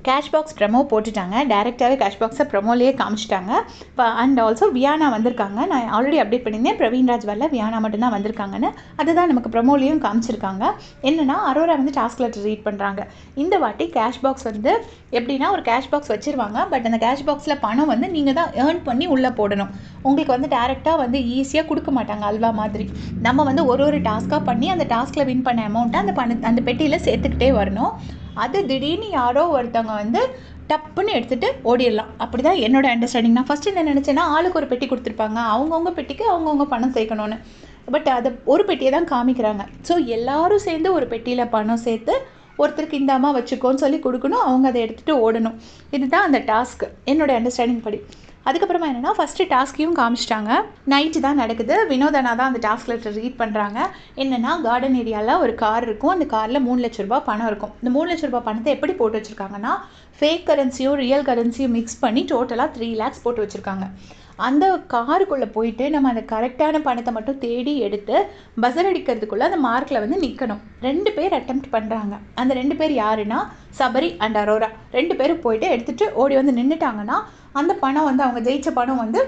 Cash box promo போட்டுட்டாங்க. டேரெக்டாகவே cash பாக்ஸை ப்ரமோலேயே காமிச்சிட்டாங்க. இப்போ அண்ட் ஆல்சோ வியானா வந்திருக்காங்க. நான் ஆல்ரெடி அப்டேட் பண்ணியிருந்தேன், பிரவீன்ராஜ் வரல, வியானா மட்டும்தான் வந்திருக்காங்கன்னு. அதுதான் நமக்கு ப்ரமோலேயும் காமிச்சிருக்காங்க. என்னென்னா அரோரா வந்து டாஸ்க் லெட்டர் ரீட் பண்ணுறாங்க. இந்த வாட்டி கேஷ் பாக்ஸ் வந்து எப்படின்னா ஒரு கேஷ் பாக்ஸ் வச்சுருவாங்க. பட் அந்த கேஷ் பாக்ஸில் பணம் வந்து நீங்கள் தான் ஏர்ன் பண்ணி உள்ளே போடணும். உங்களுக்கு வந்து டேரெக்டாக வந்து ஈஸியாக கொடுக்க மாட்டாங்க அல்வா மாதிரி. நம்ம வந்து ஒரு டாஸ்க்காக பண்ணி அந்த டாஸ்கில் வின் பண்ண அமௌண்ட்டை அந்த பெட்டியில் சேர்த்துக்கிட்டே வரணும். அது திடீர்னு யாரோ ஒருத்தவங்க வந்து டப்புன்னு எடுத்துகிட்டு ஓடிடலாம். அப்படி தான் என்னோட அண்டர்ஸ்டாண்டிங். நான் ஃபஸ்ட்டு என்ன நினச்சேன்னா ஆளுக்கு ஒரு பெட்டி கொடுத்துருப்பாங்க, அவங்கவுங்க பெட்டிக்கு அவங்கவுங்க பணம் சேர்க்கணுன்னு. பட் அதை ஒரு பெட்டியை தான் காமிக்கிறாங்க. ஸோ எல்லோரும் சேர்ந்து ஒரு பெட்டியில் பணம் சேர்த்து ஒருத்தருக்கு இந்த அம்மா வச்சுக்கோன்னு சொல்லி கொடுக்கணும், அவங்க அதை எடுத்துகிட்டு ஓடணும். இதுதான் அந்த டாஸ்க்கு என்னோடய அண்டர்ஸ்டாண்டிங் படி. அதுக்கப்புறமா என்னென்னா ஃபஸ்ட்டு டாஸ்க்கையும் காமிச்சிட்டாங்க. நைட்டு தான் நடக்குது. வினோதனா தான் அந்த டாஸ்க் லெட்டர் ரீட் பண்ணுறாங்க. என்னென்னா கார்டன் ஏரியாவில் ஒரு கார் இருக்கும். அந்த காரில் 3 லட்ச ரூபா பணம் இருக்கும். இந்த 3 லட்ச ரூபா பணத்தை எப்படி போட்டு வச்சுருக்காங்கன்னா ஃபேக் கரன்சியும் ரியல் கரன்சியும் மிக்ஸ் பண்ணி டோட்டலாக 3 lakhs போட்டு வச்சுருக்காங்க. அந்த காருக்குள்ளே போயிட்டு நம்ம அந்த கரெக்டான பணத்தை மட்டும் தேடி எடுத்து பஸர் அடிக்கிறதுக்குள்ளே அந்த மார்க்கில் வந்து நிற்கணும். 2 பேர் அட்டெம்ப்ட் பண்ணுறாங்க. அந்த 2 பேர் யாருன்னா சபரி அண்ட் அரோரா. 2 பேரும் போயிட்டு எடுத்துகிட்டு ஓடி வந்து நின்றுட்டாங்கன்னா அந்த பணம் வந்து அவங்க ஜெயிச்ச பணம் வந்து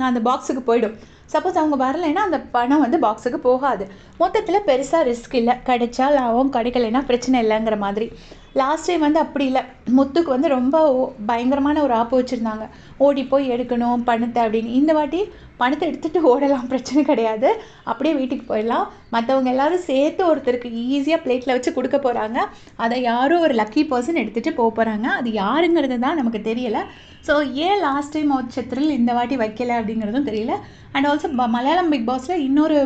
அந்த பாக்ஸுக்கு போயிடும். சப்போஸ் அவங்க வரலைன்னா அந்த பணம் வந்து பாக்ஸுக்கு போகாது. மொத்தத்தில் பெருசாக ரிஸ்க் இல்லை. கிடைச்சா லாபம், கிடைக்கலைன்னா பிரச்சனை இல்லைங்கிற மாதிரி. லாஸ்ட் டைம் வந்து அப்படி இல்லை. முத்துக்கு வந்து ரொம்ப பயங்கரமான ஒரு ஆப்பு வச்சுருந்தாங்க, ஓடி போய் எடுக்கணும் பணத்தை அப்படின்னு. இந்த வாட்டி பணத்தை எடுத்துகிட்டு ஓடலாம், பிரச்சனை கிடையாது, அப்படியே வீட்டுக்கு போயிடலாம். மற்றவங்க எல்லோரும் சேர்த்து ஒருத்தருக்கு ஈஸியாக பிளேட்டில் வச்சு கொடுக்க போகிறாங்க. அதை யாரோ ஒரு லக்கி பர்சன் எடுத்துகிட்டு போக போகிறாங்க. அது யாருங்கிறது தான் நமக்கு தெரியலை. ஸோ ஏன் லாஸ்ட் டைம் வச்ச த்ரில் இந்த வாட்டி வைக்கலை அப்படிங்கிறதும் தெரியல. அண்ட் ஆல்சோ மலையாளம் பிக் பாஸில் இன்னொரு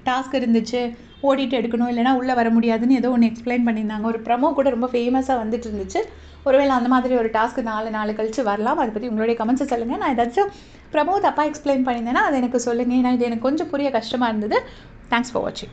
டாஸ்க் இருந்துச்சு, ஓடிட்டு எடுக்கணும் இல்லைனா உள்ளே வர முடியாதுன்னு ஏதோ ஒன்று எக்ஸ்பிளைன் பண்ணியிருந்தாங்க. ஒரு ப்ரமோ கூட ரொம்ப ஃபேமஸாக வந்துட்டு இருந்துச்சு. ஒருவேளை அந்த மாதிரி ஒரு டாஸ்க்கு 4 நாள் கழிச்சு வரலாம். அதை பற்றி உங்களுடைய கமெண்ட்ஸை சொல்லுங்கள். நான் ஏதாச்சும் ப்ரமோ தப்பாக எக்ஸ்பிளைன் பண்ணியிருந்தேன்னா அதை எனக்கு சொல்லுங்கள். ஏன்னா இது எனக்கு கொஞ்சம் புரிய கஷ்டமாக இருந்தது. தேங்க்ஸ் ஃபார் வாட்சிங்.